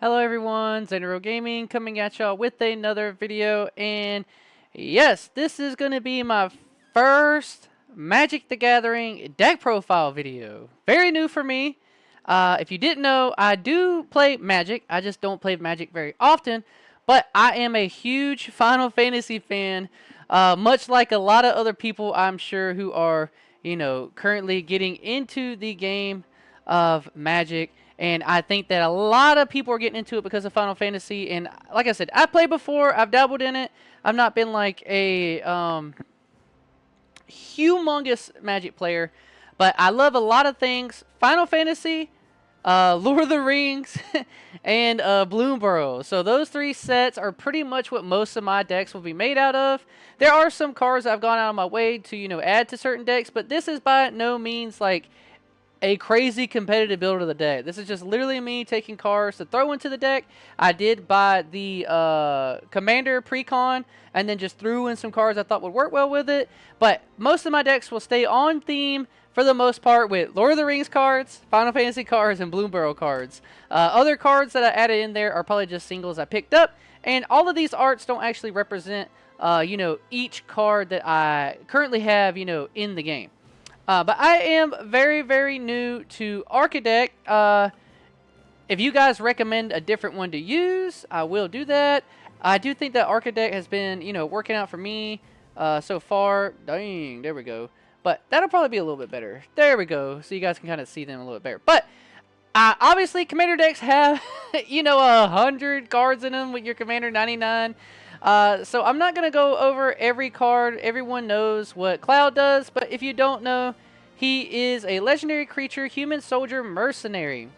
Hello everyone, Xanero Gaming coming at y'all with another video, and yes, this is going to be my first Magic the Gathering deck profile video. Very new for me. If you didn't know, I do play Magic. I just don't play Magic very often, but I am a huge Final Fantasy fan, much like a lot of other people I'm sure who are, currently getting into the game of Magic. And I think that a lot of people are getting into it because of Final Fantasy. And like I said, I've played before. I've dabbled in it. I've not been like a humongous Magic player. But I love a lot of things. Final Fantasy, Lord of the Rings, and Bloomburrow. So those three sets are pretty much what most of my decks will be made out of. There are some cards I've gone out of my way to, add to certain decks. But this is by no means like a crazy competitive build of the deck. This is just literally me taking cards to throw into the deck. I did buy the Commander precon and then just threw in some cards I thought would work well with it. But most of my decks will stay on theme for the most part with Lord of the Rings cards, Final Fantasy cards, and Bloomburrow cards. Other cards that I added in there are probably just singles I picked up. And all of these arts don't actually represent, each card that I currently have, in the game. But I am very, very new to Architect. If you guys recommend a different one to use, I will do that. I do think that Architect has been, working out for me so far. Dang, there we go. But that'll probably be a little bit better. There we go. So you guys can kind of see them a little bit better. But obviously, Commander decks have, 100 cards in them with your Commander 99. So I'm not going to go over every card. Everyone knows what Cloud does, but if you don't know, he is a legendary creature, human soldier mercenary.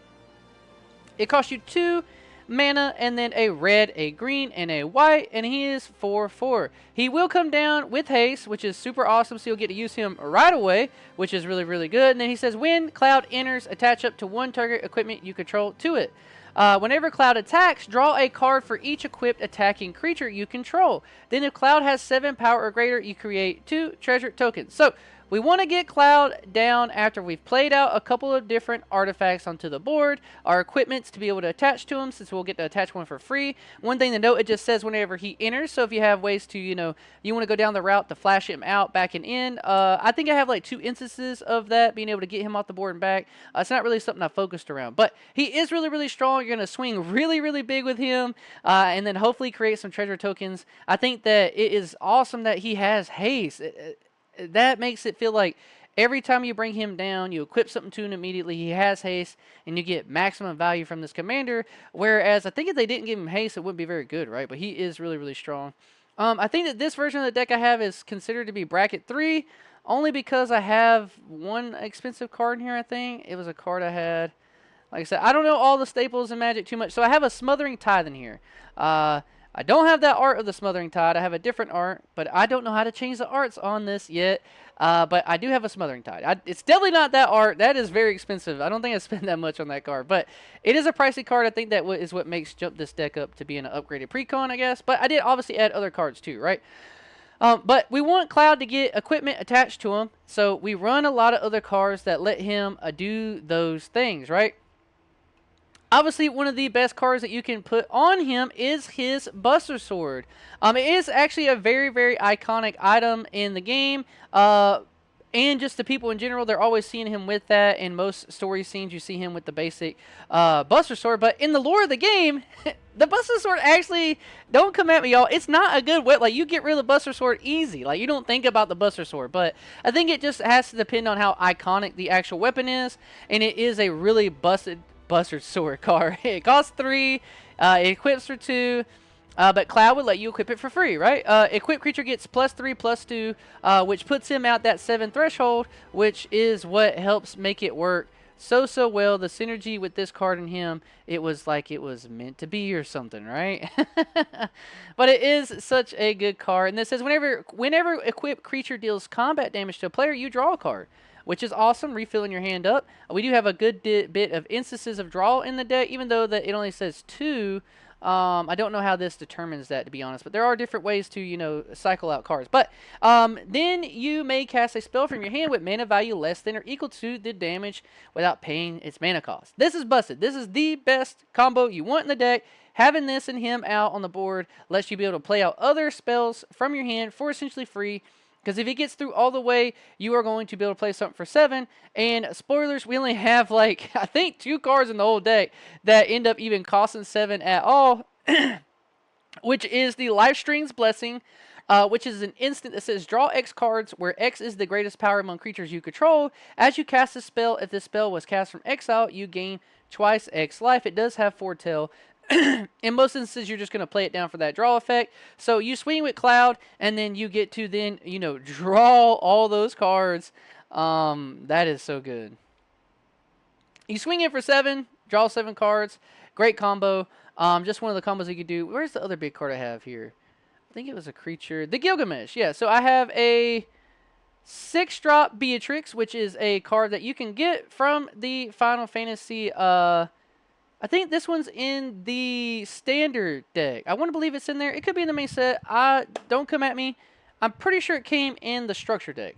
It costs you 2 mana and then a red, a green, and a white, and he is 4/4. He will come down with haste, which is super awesome, so you'll get to use him right away, which is really, really good. And then he says, when Cloud enters, attach up to 1 target equipment you control to it. Whenever Cloud attacks, draw a card for each equipped attacking creature you control. Then if Cloud has 7 power or greater, you create 2 treasure tokens. So we want to get Cloud down after we've played out a couple of different artifacts onto the board, our equipments to be able to attach to him, since we'll get to attach one for free. One thing to note, it just says whenever he enters, so if you have ways to, you want to go down the route to flash him out, back and in. I think I have like 2 instances of that, being able to get him off the board and back. It's not really something I focused around, but he is really, really strong. You're going to swing really, really big with him, and then hopefully create some treasure tokens. I think that it is awesome that he has haste. That makes it feel like every time you bring him down, you equip something to him immediately. He has haste, and you get maximum value from this commander. Whereas I think if they didn't give him haste, it wouldn't be very good, right? But he is really, really strong. I think that this version of the deck I have is considered to be bracket 3, only because I have one expensive card in here, I think. It was a card I had. Like I said, I don't know all the staples in Magic too much. So I have a Smothering Tithe in here. I don't have that art of the Smothering Tide. I have a different art, but I don't know how to change the arts on this yet. But I do have a Smothering Tide. It's definitely not that art. That is very expensive. I don't think I spent that much on that card. But it is a pricey card. I think that is what makes jump this deck up to be an upgraded precon, I guess. But I did obviously add other cards too, right? But we want Cloud to get equipment attached to him. So we run a lot of other cards that let him do those things, right? Obviously, one of the best cards that you can put on him is his Buster Sword. It is actually a very, very iconic item in the game. And just the people in general, they're always seeing him with that. In most story scenes, you see him with the basic Buster Sword. But in the lore of the game, the Buster Sword actually, don't come at me, y'all. It's not a good weapon. Like, you get rid of the Buster Sword easy. Like, you don't think about the Buster Sword. But I think it just has to depend on how iconic the actual weapon is. And it is a really Buster Sword card. It costs 3. It equips for 2. But Cloud would let you equip it for free, right? Equipped creature gets +3/+2, which puts him out that 7 threshold, which is what helps make it work so well. The synergy with this card and him, it was like it was meant to be or something, right? But it is such a good card. And this says whenever equipped creature deals combat damage to a player, you draw a card, which is awesome, refilling your hand up. We do have a good bit of instances of draw in the deck, even though that it only says 2. I don't know how this determines that, to be honest, but there are different ways to, you know, cycle out cards. But then you may cast a spell from your hand with mana value less than or equal to the damage without paying its mana cost. This is busted. This is the best combo you want in the deck. Having this and him out on the board lets you be able to play out other spells from your hand for essentially free. Because if it gets through all the way, you are going to be able to play something for 7. And spoilers, we only have like, I think 2 cards in the whole deck that end up even costing 7 at all. Which is the Lifestream's Blessing, which is an instant that says draw X cards, where X is the greatest power among creatures you control. As you cast a spell, if this spell was cast from exile, you gain twice X life. It does have Foretell. In most instances, you're just going to play it down for that draw effect. So you swing with Cloud, and then you get to then, you know, draw all those cards. That is so good. You swing in for 7, draw 7 cards. Great combo. Just one of the combos you could do. Where's the other big card I have here? I think it was a creature. The Gilgamesh. Yeah, so I have a 6-drop Beatrix, which is a card that you can get from the Final Fantasy... I think this one's in the standard deck. I want to believe it's in there. It could be in the main set. Don't come at me. I'm pretty sure it came in the structure deck.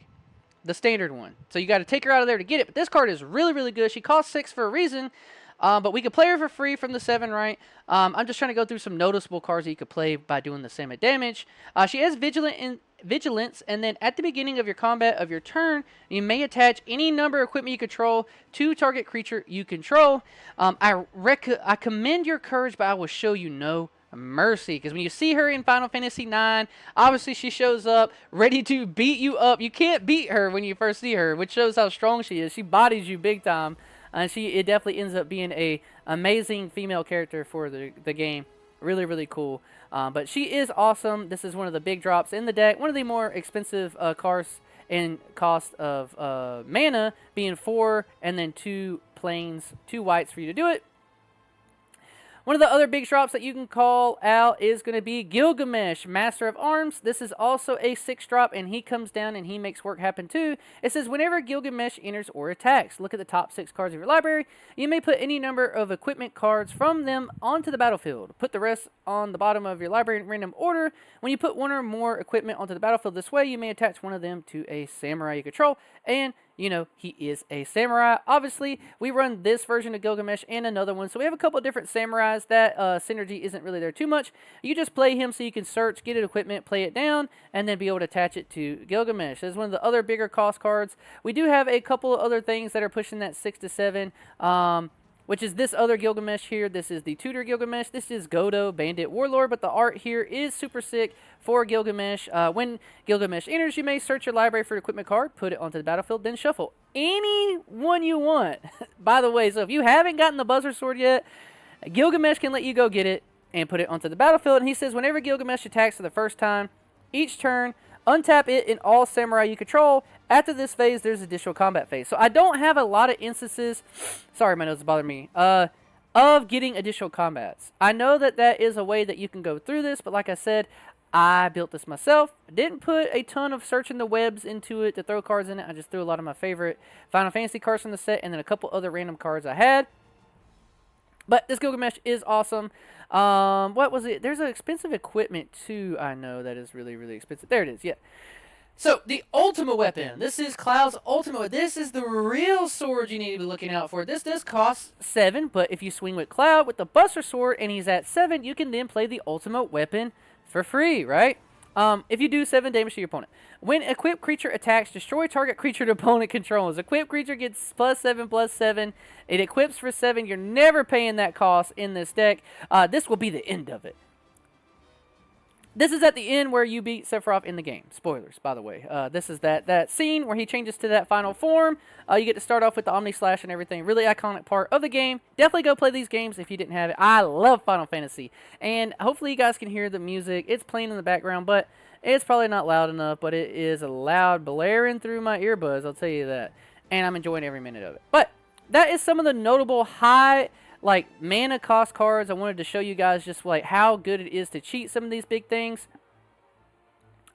The standard one. So you got to take her out of there to get it. But this card is really, really good. She costs 6 for a reason. But we could play her for free from the 7, right? I'm just trying to go through some noticeable cards that you could play by doing the same damage. She has Vigilance, and then at the beginning of your combat of your turn, you may attach any number of equipment you control to target creature you control. I commend your courage, but I will show you no mercy. Because when you see her in Final Fantasy IX, obviously she shows up ready to beat you up. You can't beat her when you first see her, which shows how strong she is. She bodies you big time. And it definitely ends up being a amazing female character for the game. Really, really cool. But she is awesome. This is one of the big drops in the deck. One of the more expensive cards in cost of mana, being 4 and then 2 plains, 2 whites for you to do it. One of the other big drops that you can call out is going to be Gilgamesh, Master of Arms. This is also a 6-drop, and he comes down and he makes work happen too. It says, whenever Gilgamesh enters or attacks, look at the top 6 cards of your library. You may put any number of equipment cards from them onto the battlefield. Put the rest on the bottom of your library in random order. When you put 1 or more equipment onto the battlefield this way, you may attach one of them to a samurai you control, and you know, he is a samurai. Obviously, we run this version of Gilgamesh and another one, so we have a couple of different samurais. That synergy isn't really there too much. You just play him so you can search, get it equipment, play it down, and then be able to attach it to Gilgamesh. This is one of the other bigger cost cards. We do have a couple of other things that are pushing that 6 to 7, which is this other Gilgamesh here. This is the Tutor Gilgamesh. This is Godo, Bandit Warlord, but the art here is super sick for Gilgamesh. When Gilgamesh enters, you may search your library for an equipment card, put it onto the battlefield, then shuffle any one you want. By the way, so if you haven't gotten the Buzzer Sword yet, Gilgamesh can let you go get it and put it onto the battlefield. And he says, whenever Gilgamesh attacks for the first time, each turn, untap it in all samurai you control. After this phase, there's additional combat phase. So I don't have a lot of instances, sorry, my nose is bothering me, of getting additional combats. I know that that is a way that you can go through this, but like I said, I built this myself. I didn't put a ton of searching the webs into it to throw cards in it. I just threw a lot of my favorite Final Fantasy cards from the set and then a couple other random cards I had. But this Gilgamesh is awesome. What was it? There's an expensive equipment too, I know, that is really, really expensive. There it is, yeah. So, the ultimate weapon. This is Cloud's ultimate. This is the real sword you need to be looking out for. This does cost 7, but if you swing with Cloud with the Buster Sword and he's at 7, you can then play the ultimate weapon for free, right? If you do 7 damage to your opponent. When equipped creature attacks, destroy target creature the opponent controls. Equipped creature gets +7/+7. It equips for 7. You're never paying that cost in this deck. This will be the end of it. This is at the end where you beat Sephiroth in the game. Spoilers, by the way. This is that scene where he changes to that final form. You get to start off with the Omni Slash and everything. Really iconic part of the game. Definitely go play these games if you didn't have it. I love Final Fantasy. And hopefully you guys can hear the music. It's playing in the background, but it's probably not loud enough. But it is loud, blaring through my earbuds, I'll tell you that. And I'm enjoying every minute of it. But that is some of the notable high mana cost cards. I wanted to show you guys just how good it is to cheat some of these big things.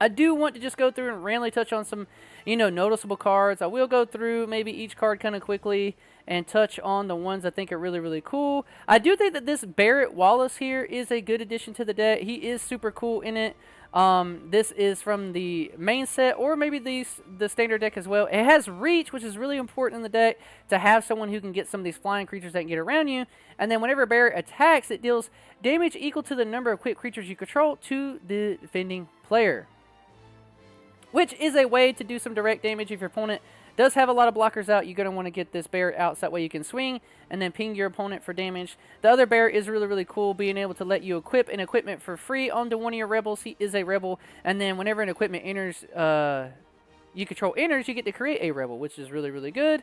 I do want to just go through and randomly touch on some, noticeable cards. I will go through maybe each card kind of quickly and touch on the ones I think are really, really cool. I do think that this Barrett Wallace here is a good addition to the deck. He is super cool in it. This is from the main set, or maybe the standard deck as well. It has reach, which is really important in the deck to have someone who can get some of these flying creatures that can get around you. And then whenever Barrett attacks, it deals damage equal to the number of equipped creatures you control to the defending player, which is a way to do some direct damage if your opponent does have a lot of blockers out. You're going to want to get this Barrett out so that way you can swing and then ping your opponent for damage. The other Barrett is really, really cool, being able to let you equip an equipment for free onto one of your rebels. He is a rebel, and then whenever an equipment enters, you control enters, you get to create a rebel, which is really, really good.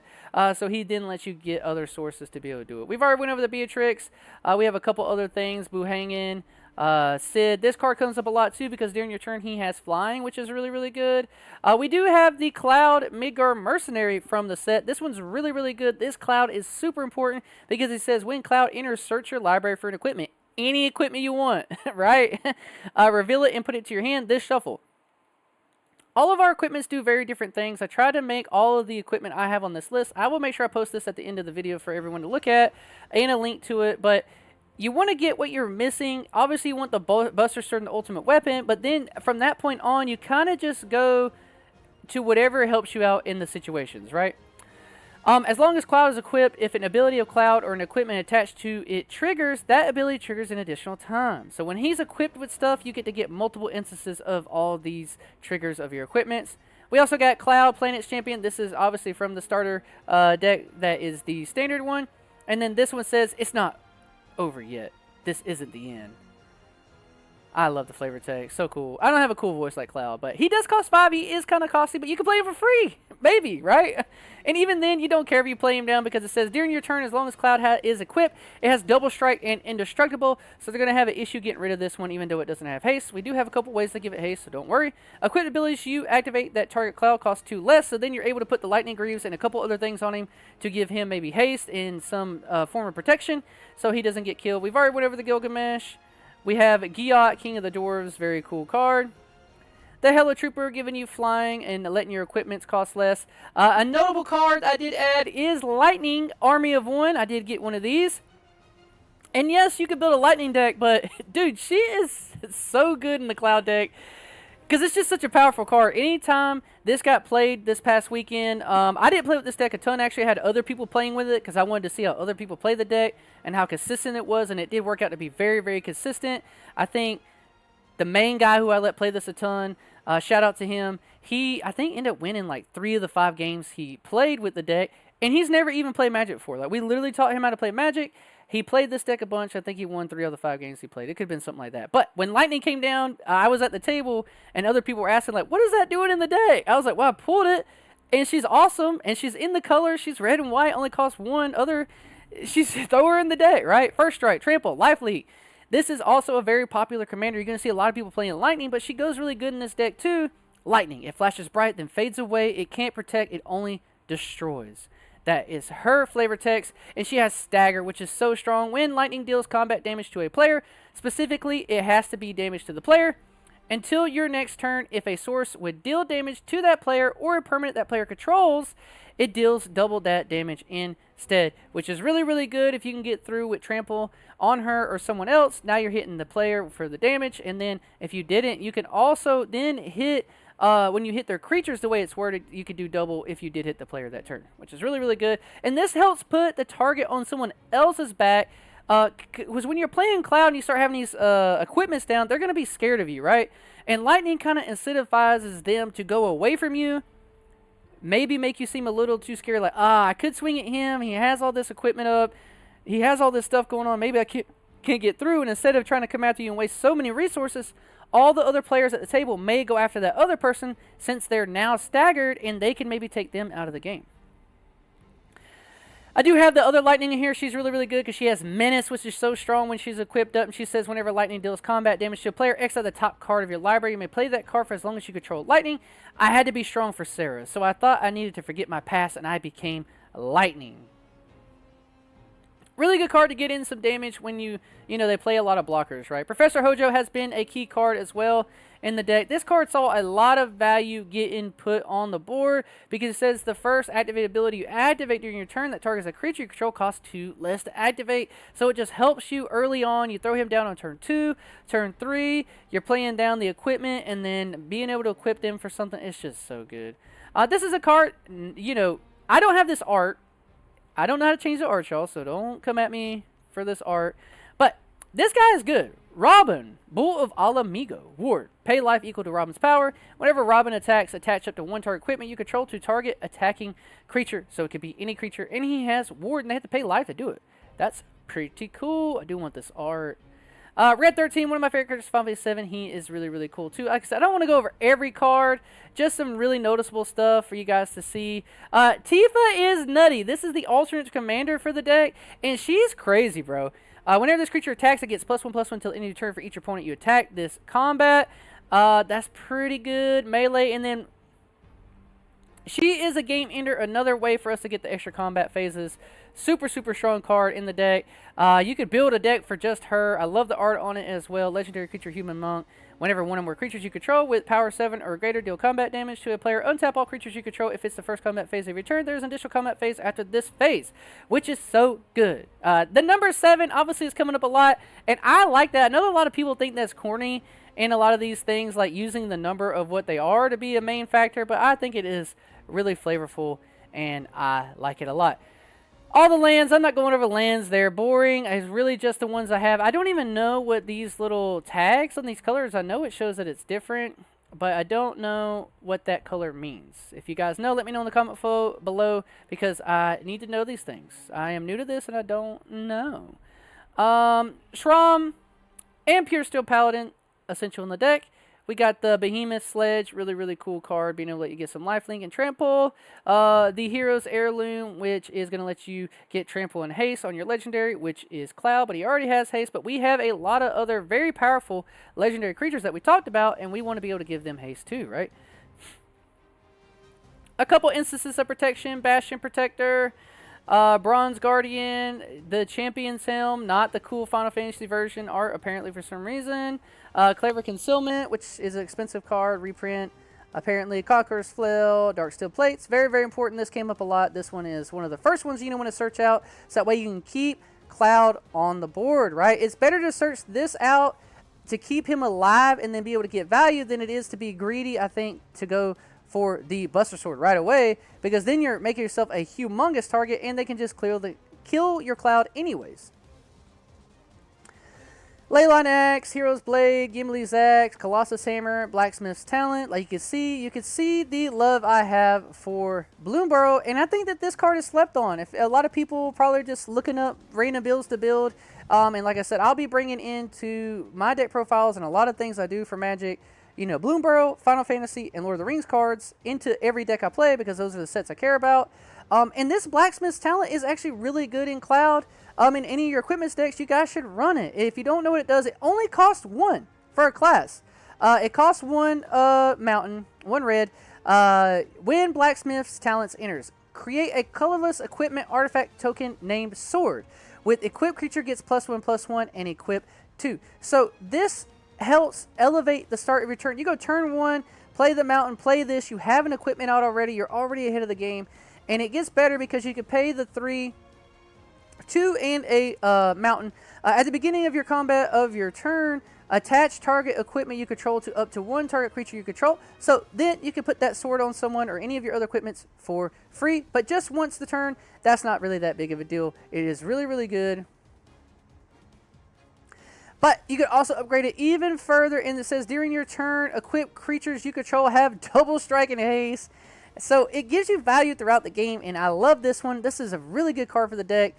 So he then lets you get other sources to be able to do it. We've already went over the Beatrix. We have a couple other things. Buhangin, Sid. This card comes up a lot too because during your turn he has flying, which is really, really good. We do have the Cloud Midgar Mercenary from the set. This one's really, really good. This Cloud is super important because it says when Cloud enters, search your library for an equipment. Any equipment you want, right? Reveal it and put it to your hand. This shuffle. All of our equipments do very different things. I try to make all of the equipment I have on this list. I will make sure I post this at the end of the video for everyone to look at and a link to it, but you want to get what you're missing. Obviously, you want the Buster Sword and the ultimate weapon, but then from that point on, you kind of just go to whatever helps you out in the situations, right? As long as Cloud is equipped, if an ability of Cloud or an equipment attached to it triggers, that ability triggers an additional time. So when he's equipped with stuff, you get to get multiple instances of all these triggers of your equipments. We also got Cloud, Planet's Champion. This is obviously from the starter deck that is the standard one. And then this one says, it's not over yet. This isn't the end. I love the flavor text. So cool. I don't have a cool voice like Cloud, but he does cost 5. He is kind of costly, but you can play him for free. Maybe, right? And even then, you don't care if you play him down because it says during your turn, as long as Cloud is equipped, it has double strike and indestructible. So they're going to have an issue getting rid of this one, even though it doesn't have haste. We do have a couple ways to give it haste, so don't worry. Equipped abilities you activate that target Cloud cost 2 less, so then you're able to put the Lightning Greaves and a couple other things on him to give him maybe haste and some form of protection so he doesn't get killed. We've already went over the Gilgamesh. We have Giot, King of the Dwarves, very cool card. The Hella Trooper, giving you flying and letting your equipments cost less. A notable card I did add is Lightning, Army of One. I did get one of these. And yes, you could build a Lightning deck, but dude, she is so good in the Cloud deck because it's just such a powerful card. Anytime this got played this past weekend, I didn't play with this deck a ton. Actually, I had other people playing with it because I wanted to see how other people play the deck and how consistent it was, and it did work out to be very, very consistent. I think the main guy who I let play this a ton, shout out to him, he, I think, ended up winning like 3 of the 5 games he played with the deck, and he's never even played Magic before. Like, we literally taught him how to play Magic. He played this deck a bunch. I think he won 3 of the 5 games he played. It could have been something like that. But when Lightning came down, I was at the table, and other people were asking, like, what is that doing in the deck? I was like, well, I pulled it, and she's awesome, and she's in the color. She's red and white, only costs 1 other. She's throw her in the deck, right? First Strike, Trample, Life Leak. This is also a very popular commander. You're going to see a lot of people playing Lightning, but she goes really good in this deck too. Lightning, it flashes bright, then fades away. It can't protect, it only destroys. That is her flavor text, and she has Stagger, which is so strong. When Lightning deals combat damage to a player, specifically, it has to be damage to the player. Until your next turn, if a source would deal damage to that player or a permanent that player controls, it deals double that damage instead, which is really, really good if you can get through with Trample on her or someone else. Now you're hitting the player for the damage, and then if you didn't, you can also then hit, when you hit their creatures, the way it's worded, you could do double if you did hit the player that turn, which is really, really good. And this helps put the target on someone else's back, because when you're playing Cloud and you start having these equipments down, they're going to be scared of you, right? And Lightning kind of incentivizes them to go away from you, maybe make you seem a little too scared, like, I could swing at him, he has all this equipment up, he has all this stuff going on, maybe I can't get through, and instead of trying to come after you and waste so many resources, all the other players at the table may go after that other person since they're now staggered, and they can maybe take them out of the game. I do have the other Lightning in here. She's really, really good because she has Menace, which is so strong when she's equipped up. And she says whenever Lightning deals combat damage to a player, X out the top card of your library. You may play that card for as long as you control Lightning. I had to be strong for Sarah, so I thought I needed to forget my past, and I became Lightning. Really good card to get in some damage when they play a lot of blockers, right? Professor Hojo has been a key card as well in the deck. This card saw a lot of value getting put on the board because it says the first activated ability you activate during your turn that targets a creature you control costs 2 less to activate. So it just helps you early on. You throw him down on turn 2, turn 3. You're playing down the equipment and then being able to equip them for something. It's just so good. This is a card, I don't have this art. I don't know how to change the art, y'all, so don't come at me for this art. But this guy is good. Robin, Bull of Alamigo. Ward, pay life equal to Robin's power. Whenever Robin attacks, attach up to 1 target equipment you control to target attacking creature. So it could be any creature. And he has Ward, and they have to pay life to do it. That's pretty cool. I do want this art. Red 13, one of my favorite characters, Final Fantasy 7. He is really, really cool, too. Like I said, I don't want to go over every card. Just some really noticeable stuff for you guys to see. Tifa is nutty. This is the alternate commander for the deck, and she's crazy, bro. Whenever this creature attacks, it gets +1/+1 until end of your turn for each opponent you attack this combat. That's pretty good. Melee, and then she is a game ender, another way for us to get the extra combat phases. Super, super strong card in the deck. You could build a deck for just her. I love the art on it as well. Legendary creature, human monk. Whenever one or more creatures you control with power 7 or greater deal combat damage to a player, untap all creatures you control. If it's the first combat phase of your turn, there's an additional combat phase after this phase, which is so good. The number 7 obviously is coming up a lot, and I like that. I know a lot of people think that's corny in a lot of these things, like using the number of what they are to be a main factor, but I think it is really flavorful, and I like it a lot. All the lands, I'm not going over lands. They're boring. It's really just the ones I have. I don't even know what these little tags on these colors, I know it shows that it's different, but I don't know what that color means. If you guys know, let me know in the comment below, because I need to know these things. I am new to this, and I don't know. Shram and Pure Steel Paladin, essential in the deck. We got the Behemoth Sledge, really, really cool card, being able to let you get some lifelink and trample. The Hero's Heirloom, which is going to let you get trample and haste on your legendary, which is Cloud, but he already has haste. But we have a lot of other very powerful legendary creatures that we talked about, and we want to be able to give them haste too, right? A couple instances of protection: Bastion Protector, Bronze Guardian, the Champion's Helm, not the cool Final Fantasy version art, apparently for some reason. Clever Concealment, which is an expensive card, reprint. Apparently, Conqueror's Flail, Dark Steel Plates, very, very important. This came up a lot. This one is one of the first ones you want to search out, so that way you can keep Cloud on the board, right? It's better to search this out to keep him alive and then be able to get value than it is to be greedy, I think, to go for the Buster Sword right away, because then you're making yourself a humongous target, and they can just kill your Cloud anyways. Leyline Axe, Hero's Blade, Gimli's Axe, Colossus Hammer, Blacksmith's Talent. Like you can see the love I have for Bloomburrow, and I think that this card is slept on. If a lot of people probably just looking up random builds to build, and like I said, I'll be bringing into my deck profiles and a lot of things I do for Magic, Bloomburrow, Final Fantasy, and Lord of the Rings cards into every deck I play, because those are the sets I care about. And this Blacksmith's Talent is actually really good in Cloud. In any of your equipment decks, you guys should run it. If you don't know what it does, it only costs 1 for a class. It costs 1 mountain, 1 red. When Blacksmith's Talents enters, create a colorless equipment artifact token named Sword. With equipped creature gets +1/+1 and equip 2. So this helps elevate the start of your turn. You go turn 1, play the mountain, play this. You have an equipment out already. You're already ahead of the game. And it gets better because you can pay the 3, 2, and a mountain. At the beginning of your combat of your turn, attach target equipment you control to up to 1 target creature you control. So then you can put that sword on someone or any of your other equipments for free. But just once the turn, that's not really that big of a deal. It is really, really good. But you could also upgrade it even further, and it says during your turn, equipped creatures you control have double strike and haste. So it gives you value throughout the game, and I love this one. This is a really good card for the deck.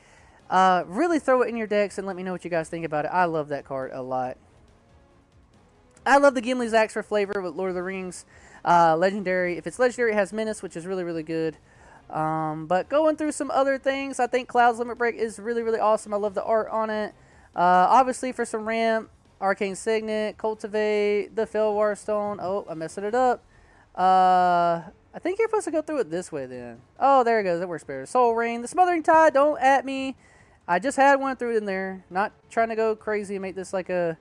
Really throw it in your decks and let me know what you guys think about it. I love that card a lot. I love the Gimli's Axe for flavor with Lord of the Rings. Legendary. If it's legendary, it has Menace, which is really, really good. But going through some other things, I think Cloud's Limit Break is really, really awesome. I love the art on it. Obviously, for some ramp, Arcane Signet, Cultivate, the Felwar Stone. Oh, I'm messing it up. I think you're supposed to go through it this way then. Oh, there it goes. That works better. Soul Rain. The Smothering Tide. Don't at me. I just had one through in there. Not trying to go crazy and make this like a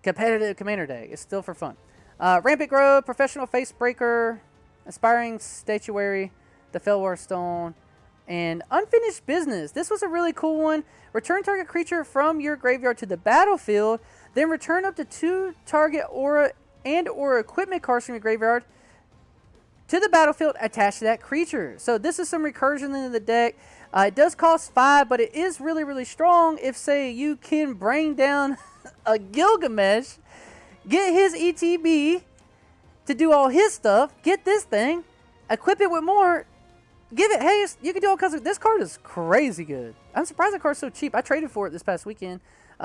competitive commander deck. It's still for fun. Rampant Grove, Professional Facebreaker, Aspiring Statuary, the Felwar Stone, and Unfinished Business. This was a really cool one. Return target creature from your graveyard to the battlefield, then return up to 2 target aura and or equipment cards from your graveyard to the battlefield attached to that creature. So this is some recursion into the deck. It does cost 5, but it is really, really strong if, say, you can bring down a Gilgamesh, get his ETB to do all his stuff, get this thing, equip it with more, give it haste. You can do all kinds of... This card is crazy good. I'm surprised the card's so cheap. I traded for it this past weekend.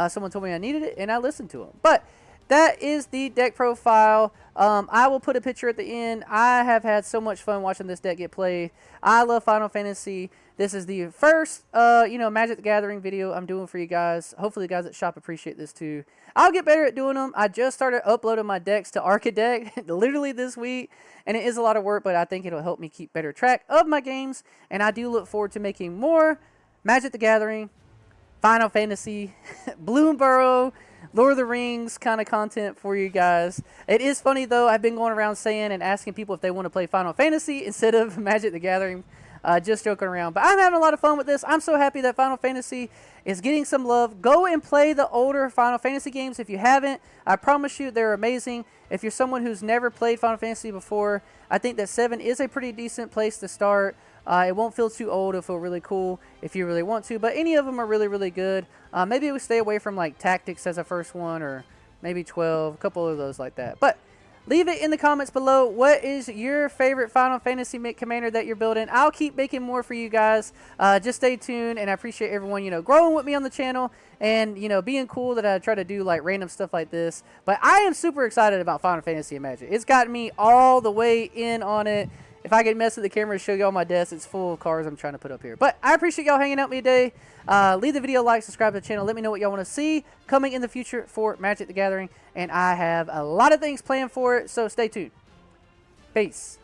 Someone told me I needed it, and I listened to him. But that is the deck profile. I will put a picture at the end. I have had so much fun watching this deck get played. I love Final Fantasy. This is the first, Magic the Gathering video I'm doing for you guys. Hopefully the guys at shop appreciate this too. I'll get better at doing them. I just started uploading my decks to Arcadeck literally this week, and it is a lot of work, but I think it'll help me keep better track of my games, and I do look forward to making more Magic the Gathering, Final Fantasy, Bloomburrow, Lord of the Rings kind of content for you guys. It is funny, though. I've been going around saying and asking people if they want to play Final Fantasy instead of Magic the Gathering. Just joking around. But I'm having a lot of fun with this. I'm so happy that Final Fantasy is getting some love. Go and play the older Final Fantasy games if you haven't. I promise you they're amazing. If you're someone who's never played Final Fantasy before, I think that 7 is a pretty decent place to start. It won't feel too old. It'll feel really cool if you really want to. But any of them are really, really good. Maybe we stay away from like Tactics as a first one, or maybe 12. A couple of those like that. But leave it in the comments below. What is your favorite Final Fantasy commander that you're building? I'll keep making more for you guys. Just stay tuned, and I appreciate everyone, growing with me on the channel and, being cool that I try to do like random stuff like this. But I am super excited about Final Fantasy and Magic. It's gotten me all the way in on it. If I can mess with the camera to show y'all my desk, it's full of cards I'm trying to put up here. But I appreciate y'all hanging out with me today. Leave the video a like, subscribe to the channel. Let me know what y'all want to see coming in the future for Magic the Gathering. And I have a lot of things planned for it, so stay tuned. Peace.